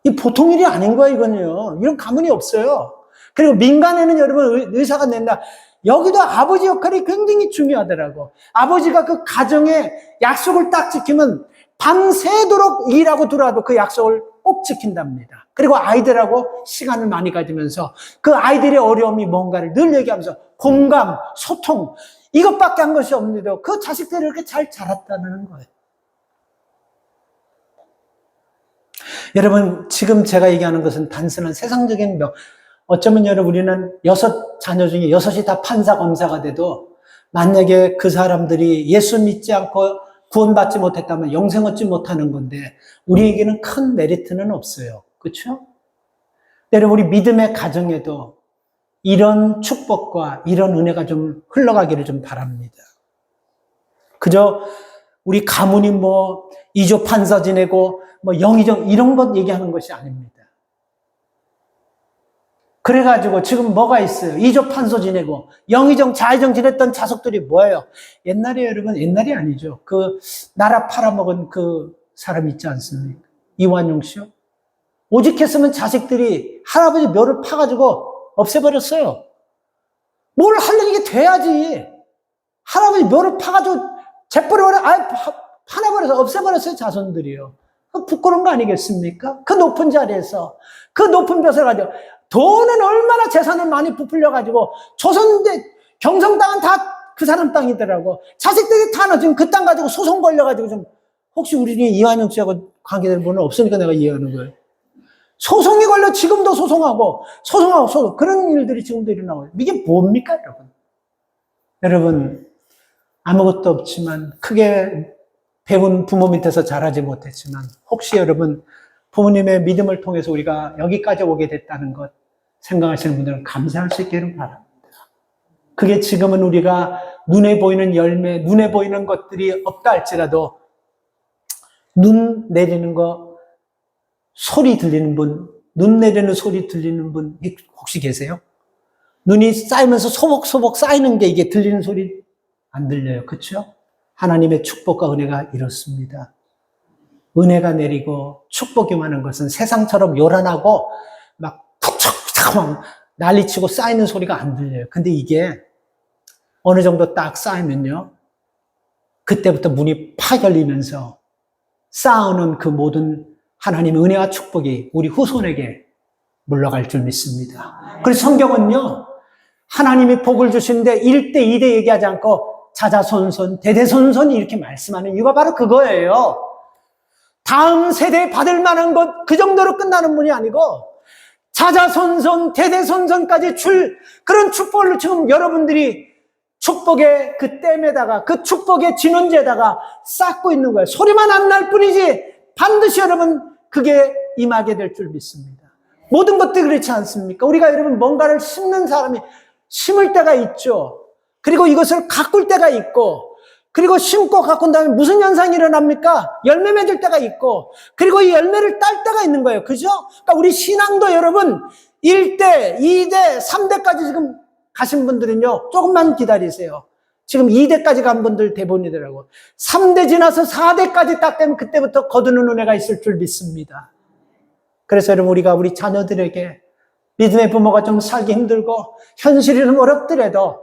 이 보통 일이 아닌 거예요, 이건요. 이런 가문이 없어요. 그리고 민간에는 여러분 의사가 낸다. 여기도 아버지 역할이 굉장히 중요하더라고. 아버지가 그 가정의 약속을 딱 지키면 밤새도록 일하고 들어와도 그 약속을 꼭 지킨답니다. 그리고 아이들하고 시간을 많이 가지면서 그 아이들의 어려움이 뭔가를 늘 얘기하면서 공감, 소통, 이것밖에 한 것이 없는데도 그 자식들이 이렇게 잘 자랐다는 거예요. 여러분, 지금 제가 얘기하는 것은 단순한 세상적인 명. 어쩌면 여러분, 우리는 6 자녀 중에 6이 다 판사, 검사가 돼도 만약에 그 사람들이 예수 믿지 않고 구원받지 못했다면 영생 얻지 못하는 건데 우리에게는 큰 메리트는 없어요. 그렇죠? 여러분, 우리 믿음의 가정에도 이런 축복과 이런 은혜가 좀 흘러가기를 좀 바랍니다. 그저 우리 가문이 뭐 2조 판사 지내고 뭐 영의정 이런 것 얘기하는 것이 아닙니다. 그래가지고 지금 뭐가 있어요? 2조 판사 지내고 영의정 좌의정 지냈던 자석들이 뭐예요? 옛날에 여러분, 옛날이 아니죠. 그 나라 팔아먹은 그 사람 있지 않습니까? 이완용 씨요. 오직했으면 자식들이 할아버지 묘를 파가지고 없애버렸어요. 뭘 하려는 게 돼야지. 할아버지 묘를 파가지고 재뿌려버려, 파내버려서 없애버렸어요, 자손들이요. 그 부끄러운 거 아니겠습니까? 그 높은 자리에서, 그 높은 벼슬 가지고, 돈은 얼마나 재산을 많이 부풀려가지고, 조선대, 경성 땅은 다 그 사람 땅이더라고. 자식들이 다 지금 그 땅 가지고 소송 걸려가지고 좀, 혹시 우리 중에 이완영 씨하고 관계되는 분은 없으니까 내가 이해하는 거예요. 소송이 걸려 지금도 소송하고, 그런 일들이 지금도 일어나고, 이게 뭡니까, 여러분? 여러분, 아무것도 없지만, 크게 배운 부모 밑에서 자라지 못했지만 혹시 여러분 부모님의 믿음을 통해서 우리가 여기까지 오게 됐다는 것 생각하시는 분들은 감사할 수 있기를 바랍니다. 그게 지금은 우리가 눈에 보이는 열매, 눈에 보이는 것들이 없다 할지라도 눈 내리는 거, 소리 들리는 분, 눈 내리는 소리 들리는 분 혹시 계세요? 눈이 쌓이면서 소복소복 쌓이는 게 이게 들리는 소리 안 들려요. 그렇죠? 하나님의 축복과 은혜가 이렇습니다. 은혜가 내리고 축복이 많은 것은 세상처럼 요란하고 막 푹툭 막 난리치고 쌓이는 소리가 안 들려요. 근데 이게 어느 정도 딱 쌓이면요, 그때부터 문이 팍 열리면서 쌓아오는 그 모든 하나님의 은혜와 축복이 우리 후손에게 물러갈 줄 믿습니다. 그래서 성경은요, 하나님이 복을 주시는데 1대, 2대 얘기하지 않고 자자손손, 대대손손 이렇게 말씀하는 이유가 바로 그거예요. 다음 세대에 받을 만한 것, 그 정도로 끝나는 분이 아니고 자자손손, 대대손손까지 줄 그런 축복을 지금 여러분들이 축복의 그 댐에다가, 그 축복의 진원지에다가 쌓고 있는 거예요. 소리만 안 날 뿐이지 반드시 여러분 그게 임하게 될 줄 믿습니다. 모든 것들이 그렇지 않습니까? 우리가 여러분 뭔가를 심는 사람이 심을 때가 있죠. 그리고 이것을 가꿀 때가 있고, 그리고 심고 가꾼 다음에 무슨 현상이 일어납니까? 열매 맺을 때가 있고, 그리고 이 열매를 딸 때가 있는 거예요. 그죠? 그러니까 우리 신앙도 여러분 1대, 2대, 3대까지 지금 가신 분들은요, 조금만 기다리세요. 지금 2대까지 간 분들 대부분이더라고. 3대 지나서 4대까지 딱 되면 그때부터 거두는 은혜가 있을 줄 믿습니다. 그래서 여러분, 우리가 우리 자녀들에게 믿음의 부모가 좀 살기 힘들고 현실이 좀 어렵더라도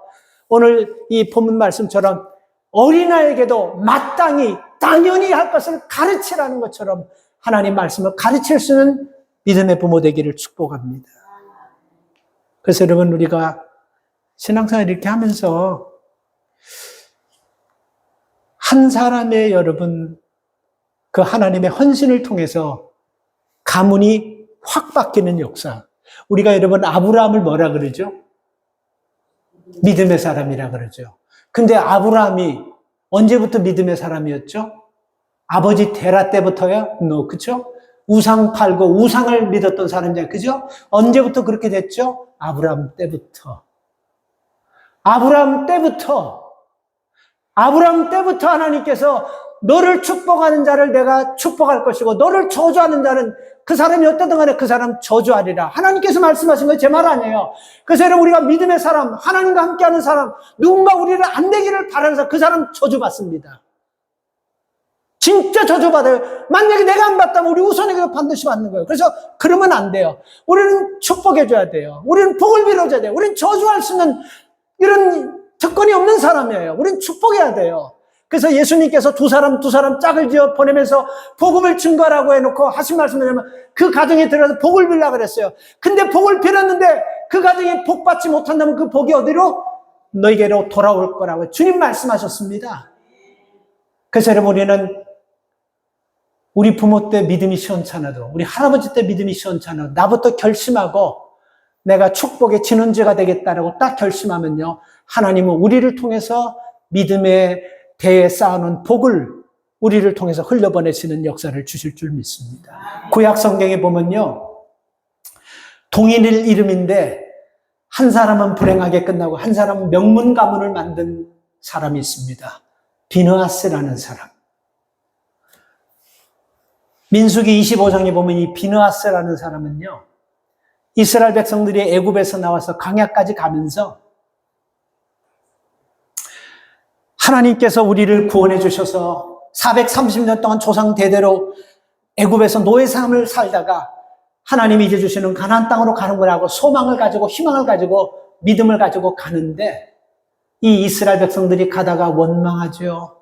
오늘 이 본문 말씀처럼 어린아이에게도 마땅히 당연히 할 것을 가르치라는 것처럼 하나님 말씀을 가르칠 수 있는 믿음의 부모 되기를 축복합니다. 그래서 여러분, 우리가 신앙생활 이렇게 하면서 한 사람의 여러분 그 하나님의 헌신을 통해서 가문이 확 바뀌는 역사. 우리가 여러분 아브라함을 뭐라 그러죠? 믿음의 사람이라 그러죠. 근데 아브라함이 언제부터 믿음의 사람이었죠? 아버지 데라 때부터요? 그쵸? 우상 팔고 우상을 믿었던 사람이잖아요. 그죠? 언제부터 그렇게 됐죠? 아브라함 때부터. 아브라함 때부터 하나님께서 너를 축복하는 자를 내가 축복할 것이고 너를 저주하는 자는 그 사람이 어떠든 간에 그 사람 저주하리라. 하나님께서 말씀하신 거 제 말 아니에요. 그래서 여러분 우리가 믿음의 사람, 하나님과 함께하는 사람, 누군가 우리를 안 되기를 바라면서 그 사람 저주받습니다. 진짜 저주받아요. 만약에 내가 안 받다면 우리 우선에게도 반드시 받는 거예요. 그래서 그러면 안 돼요. 우리는 축복해줘야 돼요. 우리는 복을 빌어줘야 돼요. 우리는 저주할 수 있는 이런 특권이 없는 사람이에요. 우리는 축복해야 돼요. 그래서 예수님께서 두 사람 짝을 지어 보내면서 복음을 증거하라고 해놓고 하신 말씀을 하면 그 가정에 들어가서 복을 빌라 그랬어요. 근데 복을 빌었는데 그 가정에 복 받지 못한다면 그 복이 어디로? 너에게로 돌아올 거라고 주님 말씀하셨습니다. 그래서 여러분 우리는 우리 부모 때 믿음이 시원찮아도 우리 할아버지 때 믿음이 시원찮아도 나부터 결심하고 내가 축복의 진원지가 되겠다라고 딱 결심하면요. 하나님은 우리를 통해서 믿음의 대에 쌓아놓은 복을 우리를 통해서 흘려보내시는 역사를 주실 줄 믿습니다. 구약 성경에 보면요. 동일일 이름인데 한 사람은 불행하게 끝나고 한 사람은 명문 가문을 만든 사람이 있습니다. 비느하스라는 사람. 민수기 25장에 보면 이 비느하스라는 사람은요. 이스라엘 백성들이 애굽에서 나와서 광야까지 가면서 하나님께서 우리를 구원해 주셔서 430년 동안 조상 대대로 애굽에서 노예 삶을 살다가 하나님이 이제 주시는 가나안 땅으로 가는 거라고 소망을 가지고 희망을 가지고 믿음을 가지고 가는데 이 이스라엘 백성들이 가다가 원망하죠.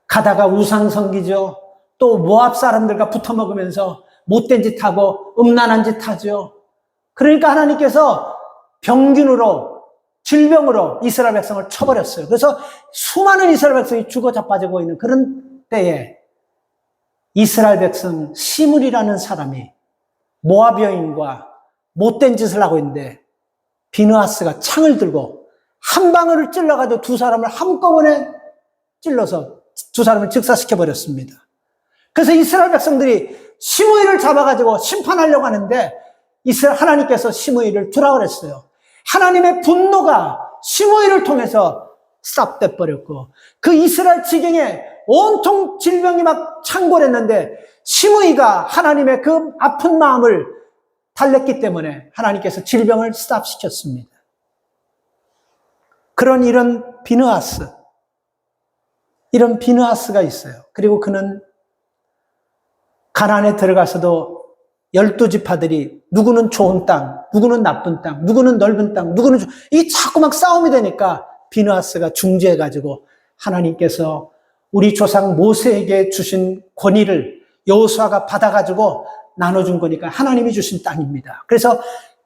가다가 우상 섬기죠. 또 모압 사람들과 붙어 먹으면서 못된 짓 하고 음란한 짓 하죠. 그러니까 하나님께서 병균으로 질병으로 이스라엘 백성을 쳐버렸어요. 그래서 수많은 이스라엘 백성이 죽어 자빠지고 있는 그런 때에 이스라엘 백성 시므리라는 사람이 모압 여인과 못된 짓을 하고 있는데 비느하스가 창을 들고 한 방울을 찔러가지고 두 사람을 한꺼번에 찔러서 두 사람을 즉사시켜버렸습니다. 그래서 이스라엘 백성들이 시므이를 잡아가지고 심판하려고 하는데 하나님께서 시므이를 두라 그랬어요. 하나님의 분노가 시므이를 통해서 스탑돼 버렸고 그 이스라엘 지경에 온통 질병이 막 창궐했는데 시므이가 하나님의 그 아픈 마음을 달랬기 때문에 하나님께서 질병을 스탑시켰습니다. 이런 비느하스가 있어요. 그리고 그는 가나안에 들어가서도 12지파들이 누구는 좋은 땅, 누구는 나쁜 땅, 누구는 넓은 땅, 누구는 이 자꾸 막 싸움이 되니까 비느하스가 중재해가지고 하나님께서 우리 조상 모세에게 주신 권위를 여호수아가 받아가지고 나눠준 거니까 하나님이 주신 땅입니다. 그래서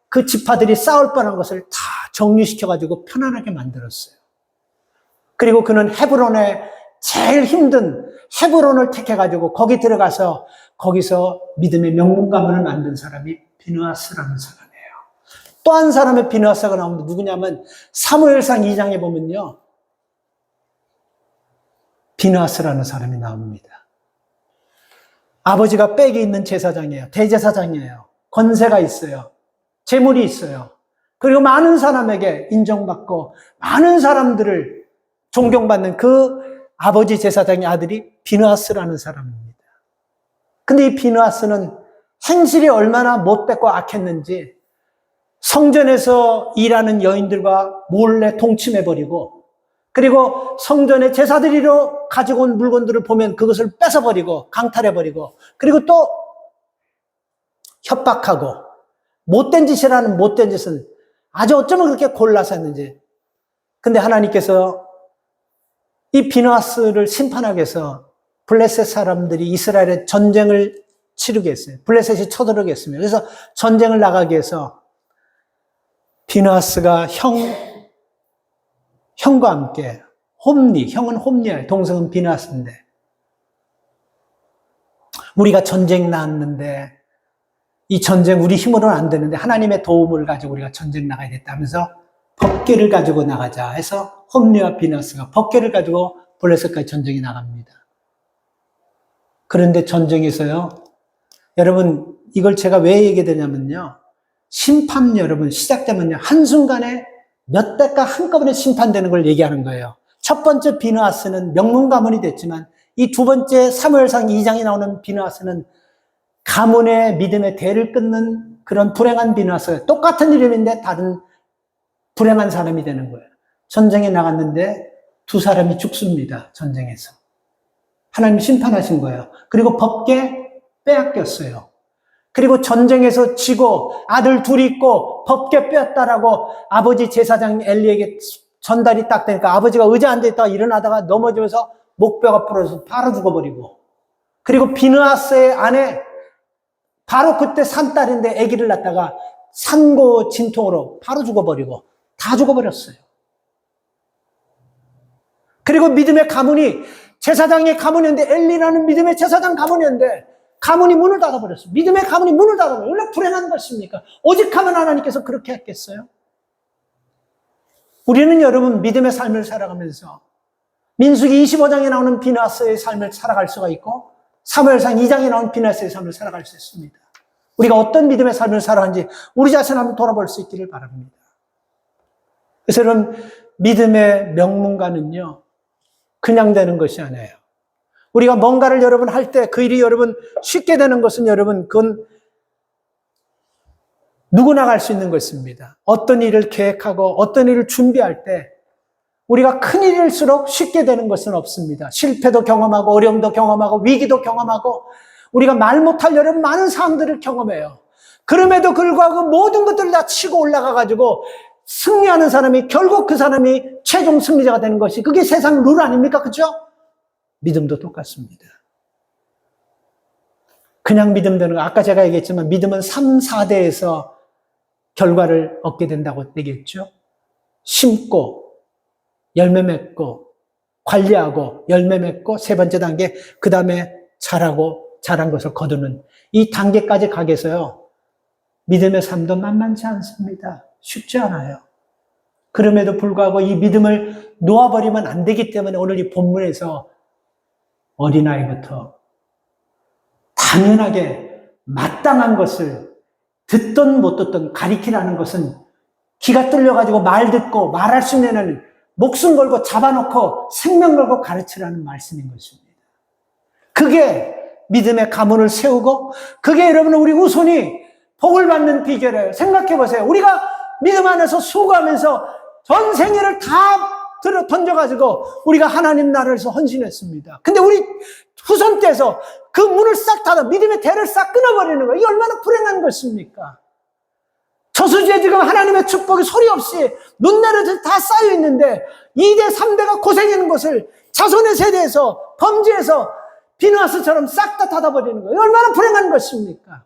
그 지파들이 싸울 뻔한 것을 다 정리시켜가지고 편안하게 만들었어요. 그리고 그는 헤브론에 제일 힘든 헤브론을 택해가지고 거기 들어가서 거기서 믿음의 명문 가문을 만든 사람이 비느하스라는 사람이에요. 또 한 사람의 비느하스가 나오는데 누구냐면 사무엘상 2장에 보면요. 비느하스라는 사람이 나옵니다. 아버지가 빽이 있는 제사장이에요. 대제사장이에요. 권세가 있어요. 재물이 있어요. 그리고 많은 사람에게 인정받고 많은 사람들을 존경받는 그 아버지 제사장의 아들이 비느하스라는 사람입니다. 근데 이 비느하스는 행실이 얼마나 못됐고 악했는지 성전에서 일하는 여인들과 몰래 동침해버리고 그리고 성전에 제사드리러 가지고 온 물건들을 보면 그것을 뺏어버리고 강탈해버리고 그리고 또 협박하고 못된 짓이라는 못된 짓을 아주 어쩌면 그렇게 골라서 했는지. 근데 하나님께서 이 비느하스를 심판하기 위해서 블레셋 사람들이 이스라엘에 전쟁을 치르게 했어요. 블레셋이 쳐들어오게 했습니다. 그래서 전쟁을 나가기 위해서 비느하스가 형과 함께 형은 홈리야, 동생은 비느하스인데 우리가 전쟁 나왔는데 이 전쟁 우리 힘으로는 안 되는데 하나님의 도움을 가지고 우리가 전쟁 나가야겠다 하면서 법궤를 가지고 나가자 해서 홈리와 비느하스가 법궤를 가지고 블레셋까지 전쟁에 나갑니다. 그런데 전쟁에서요, 여러분, 이걸 제가 왜 얘기되냐면요, 심판 여러분, 시작되면요, 한순간에 몇 대가 한꺼번에 심판되는 걸 얘기하는 거예요. 첫 번째 비느하스는 명문 가문이 됐지만, 이 두 번째 사무엘상 2장에 나오는 비느하스는 가문의 믿음의 대를 끊는 그런 불행한 비느하스가 똑같은 이름인데 다른 불행한 사람이 되는 거예요. 전쟁에 나갔는데 두 사람이 죽습니다. 전쟁에서. 하나님 심판하신 거예요. 그리고 법계 빼앗겼어요. 그리고 전쟁에서 지고 아들 둘이 있고 법계 빼앗다라고 아버지 제사장 엘리에게 전달이 딱 되니까 아버지가 의자 앉아있다가 일어나다가 넘어지면서 목뼈가 부러져서 바로 죽어버리고, 그리고 비느하스의 아내 바로 그때 산 딸인데 아기를 낳다가 산고 진통으로 바로 죽어버리고 다 죽어버렸어요. 그리고 믿음의 가문이 제사장의 가문이었는데, 엘리라는 믿음의 제사장 가문이었는데 가문이 문을 닫아버렸어요. 믿음의 가문이 문을 닫아버렸어요. 얼마나 불행한 것입니까? 오직 하면 하나님께서 그렇게 했겠어요? 우리는 여러분 믿음의 삶을 살아가면서 민수기 25장에 나오는 비느하스의 삶을 살아갈 수가 있고 사무엘상 2장에 나오는 비느하스의 삶을 살아갈 수 있습니다. 우리가 어떤 믿음의 삶을 살아가는지 우리 자신을 한번 돌아볼 수 있기를 바랍니다. 그래서 여러분, 믿음의 명문가는요, 그냥 되는 것이 아니에요. 우리가 뭔가를 여러분 할 때 그 일이 여러분 쉽게 되는 것은 여러분, 그건 누구나 갈 수 있는 것입니다. 어떤 일을 계획하고 어떤 일을 준비할 때 우리가 큰 일일수록 쉽게 되는 것은 없습니다. 실패도 경험하고 어려움도 경험하고 위기도 경험하고 우리가 말 못할 여러분 많은 상황들을 경험해요. 그럼에도 불구하고 모든 것들을 다 치고 올라가가지고 승리하는 사람이 결국 그 사람이 최종 승리자가 되는 것이, 그게 세상 룰 아닙니까? 그죠? 믿음도 똑같습니다. 그냥 믿음 되는 거, 아까 제가 얘기했지만 믿음은 3, 4대에서 결과를 얻게 된다고 얘기했죠. 심고 열매 맺고 관리하고 열매 맺고 세 번째 단계, 그 다음에 자라고 자란 것을 거두는 이 단계까지 가게 해서요, 믿음의 삶도 만만치 않습니다. 쉽지 않아요. 그럼에도 불구하고 이 믿음을 놓아버리면 안 되기 때문에 오늘 이 본문에서 어린아이부터 당연하게 마땅한 것을 듣든 못 듣든 가리키라는 것은 귀가 뚫려가지고 말 듣고 말할 수 있는 애는 목숨 걸고 잡아놓고 생명 걸고 가르치라는 말씀인 것입니다. 그게 믿음의 가문을 세우고, 그게 여러분 우리 후손이 복을 받는 비결이에요. 생각해 보세요. 우리가 믿음 안에서 수고하면서 전 생애를 다 던져가지고 우리가 하나님 나라에서 헌신했습니다. 근데 우리 후손 때에서 그 문을 싹 닫아 믿음의 대를 싹 끊어버리는 거예요. 이게 얼마나 불행한 것입니까? 저수지에 지금 하나님의 축복이 소리 없이 눈 내려서 다 쌓여 있는데 2대, 3대가 고생하는 것을 자손의 세대에서 범죄해서 비느하스처럼 싹 다 닫아버리는 거예요. 얼마나 불행한 것입니까?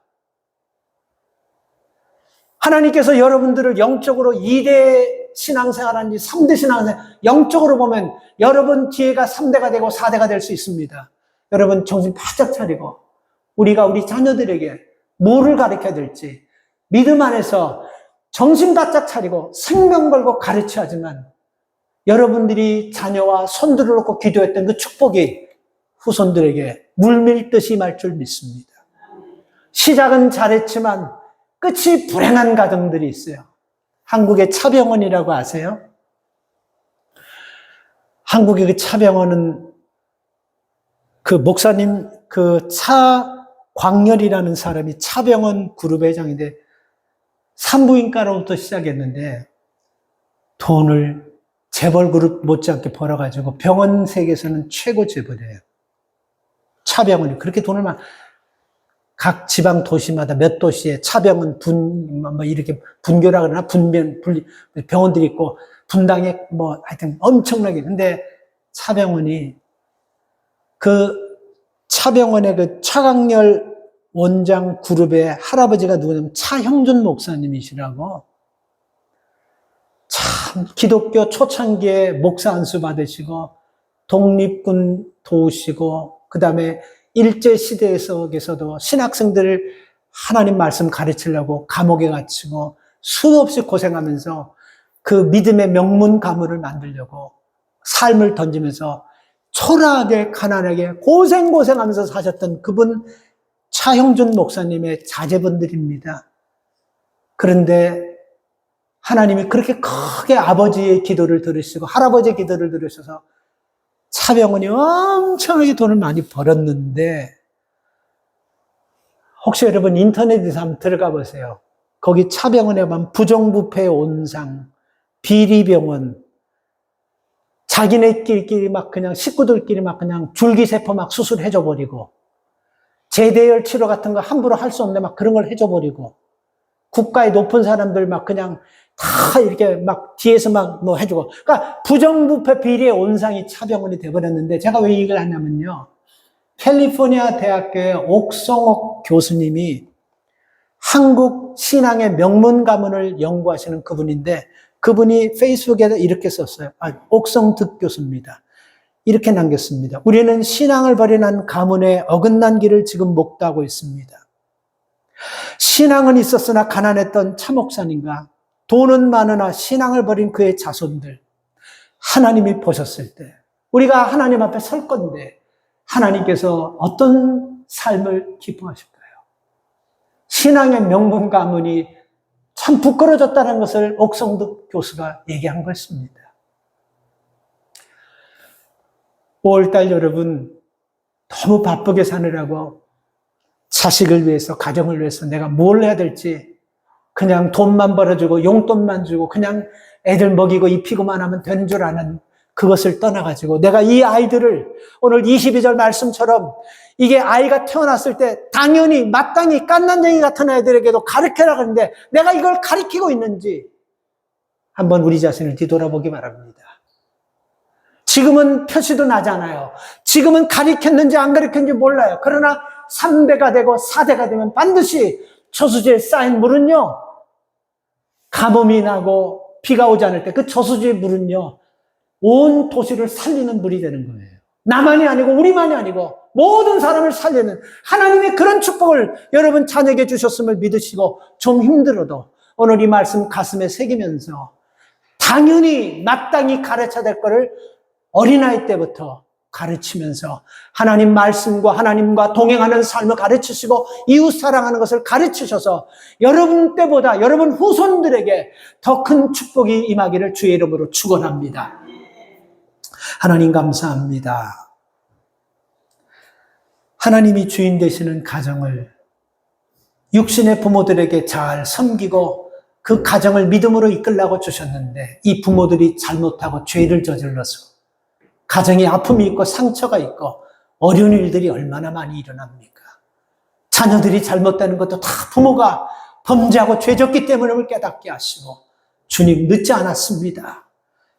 하나님께서 여러분들을 영적으로 2대 신앙생활하는지 3대 신앙생활, 영적으로 보면 여러분 뒤에가 3대가 되고 4대가 될 수 있습니다. 여러분 정신 바짝 차리고 우리가 우리 자녀들에게 뭐를 가르쳐야 될지 믿음 안에서 정신 바짝 차리고 생명 걸고 가르쳐야 하지만, 여러분들이 자녀와 손들을 놓고 기도했던 그 축복이 후손들에게 물밀듯이 임할 줄 믿습니다. 시작은 잘했지만 끝이 불행한 가정들이 있어요. 한국의 차병원이라고 아세요? 한국의 그 차병원은 그 목사님 그 차광렬이라는 사람이 차병원 그룹의 회장인데 산부인과로부터 시작했는데 돈을 재벌 그룹 못지않게 벌어가지고 병원 세계에서는 최고 재벌이에요. 차병원이 그렇게 돈을 각 지방 도시마다 몇 도시에 차병원 이렇게 분교라 그러나 병원들이 있고 분당에 하여튼 엄청나게. 근데 차병원이 그 차병원의 그 차광렬 원장 그룹의 할아버지가 누구냐면 차형준 목사님이시라고, 참 기독교 초창기에 목사 안수 받으시고 독립군 도우시고 그 다음에 일제시대에서도 신학생들을 하나님 말씀 가르치려고 감옥에 갇히고 수없이 고생하면서 그 믿음의 명문 가문을 만들려고 삶을 던지면서 초라하게 가난하게 고생하면서 사셨던 그분 차형준 목사님의 자제분들입니다. 그런데 하나님이 그렇게 크게 아버지의 기도를 들으시고 할아버지의 기도를 들으셔서 차병원이 엄청나게 돈을 많이 벌었는데, 혹시 여러분 인터넷에서 한번 들어가 보세요. 거기 차병원에 보면 부정부패 온상, 비리병원, 자기네끼리 막 그냥 식구들끼리 막 그냥 줄기세포 막 수술해줘버리고, 제대열 치료 같은 거 함부로 할 수 없는데 막 그런 걸 해줘버리고, 국가의 높은 사람들 막 그냥 다 이렇게 막 뒤에서 막 뭐 해주고, 그러니까 부정부패 비리의 온상이 차병원이 돼버렸는데, 제가 왜 이걸 하냐면요, 캘리포니아 대학교의 옥성옥 교수님이 한국 신앙의 명문 가문을 연구하시는 그분인데, 그분이 페이스북에 이렇게 썼어요. 옥성득 교수입니다. 이렇게 남겼습니다. 우리는 신앙을 버리는 가문의 어긋난 길을 지금 목도하고 있습니다. 신앙은 있었으나 가난했던 차 목사님과 돈은 많으나 신앙을 버린 그의 자손들, 하나님이 보셨을 때 우리가 하나님 앞에 설 건데 하나님께서 어떤 삶을 기뻐하실까요? 신앙의 명문 가문이 참 부끄러졌다는 것을 옥성득 교수가 얘기한 것입니다. 5월달 여러분, 너무 바쁘게 사느라고 자식을 위해서, 가정을 위해서 내가 뭘 해야 될지, 그냥 돈만 벌어주고 용돈만 주고 그냥 애들 먹이고 입히고만 하면 되는 줄 아는 그것을 떠나가지고, 내가 이 아이들을 오늘 22절 말씀처럼 이게 아이가 태어났을 때 당연히 마땅히 깐난쟁이 같은 아이들에게도 가르쳐라 그러는데 내가 이걸 가르치고 있는지 한번 우리 자신을 뒤돌아보기 바랍니다. 지금은 표시도 나잖아요. 지금은 가르쳤는지 안 가르쳤는지 몰라요. 그러나 3대가 되고 4대가 되면 반드시 저수지에 쌓인 물은요, 가뭄이 나고 비가 오지 않을 때 그 저수지의 물은요, 온 도시를 살리는 물이 되는 거예요. 나만이 아니고 우리만이 아니고 모든 사람을 살리는 하나님의 그런 축복을 여러분 자녀에게 주셨음을 믿으시고, 좀 힘들어도 오늘 이 말씀 가슴에 새기면서 당연히 마땅히 가르쳐야 될 거를 어린아이 때부터 가르치면서 하나님 말씀과 하나님과 동행하는 삶을 가르치시고 이웃 사랑하는 것을 가르치셔서 여러분 때보다 여러분 후손들에게 더 큰 축복이 임하기를 주의 이름으로 축원합니다. 하나님 감사합니다. 하나님이 주인 되시는 가정을 육신의 부모들에게 잘 섬기고 그 가정을 믿음으로 이끌라고 주셨는데, 이 부모들이 잘못하고 죄를 저질러서 가정에 아픔이 있고 상처가 있고 어려운 일들이 얼마나 많이 일어납니까? 자녀들이 잘못되는 것도 다 부모가 범죄하고 죄졌기 때문임을 깨닫게 하시고, 주님 늦지 않았습니다.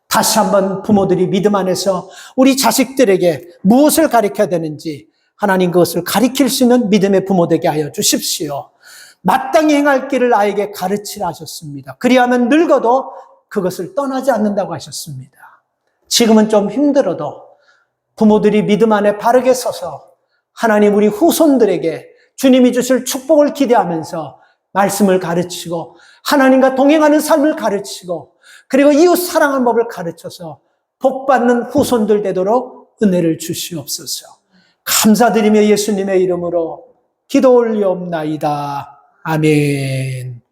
다시 한번 부모들이 믿음 안에서 우리 자식들에게 무엇을 가르쳐야 되는지 하나님 그것을 가르칠 수 있는 믿음의 부모 되게 하여 주십시오. 마땅히 행할 길을 아이에게 가르치라 하셨습니다. 그리하면 늙어도 그것을 떠나지 않는다고 하셨습니다. 지금은 좀 힘들어도 부모들이 믿음 안에 바르게 서서 하나님 우리 후손들에게 주님이 주실 축복을 기대하면서 말씀을 가르치고 하나님과 동행하는 삶을 가르치고, 그리고 이웃 사랑하는 법을 가르쳐서 복받는 후손들 되도록 은혜를 주시옵소서. 감사드리며 예수님의 이름으로 기도 올리옵나이다. 아멘.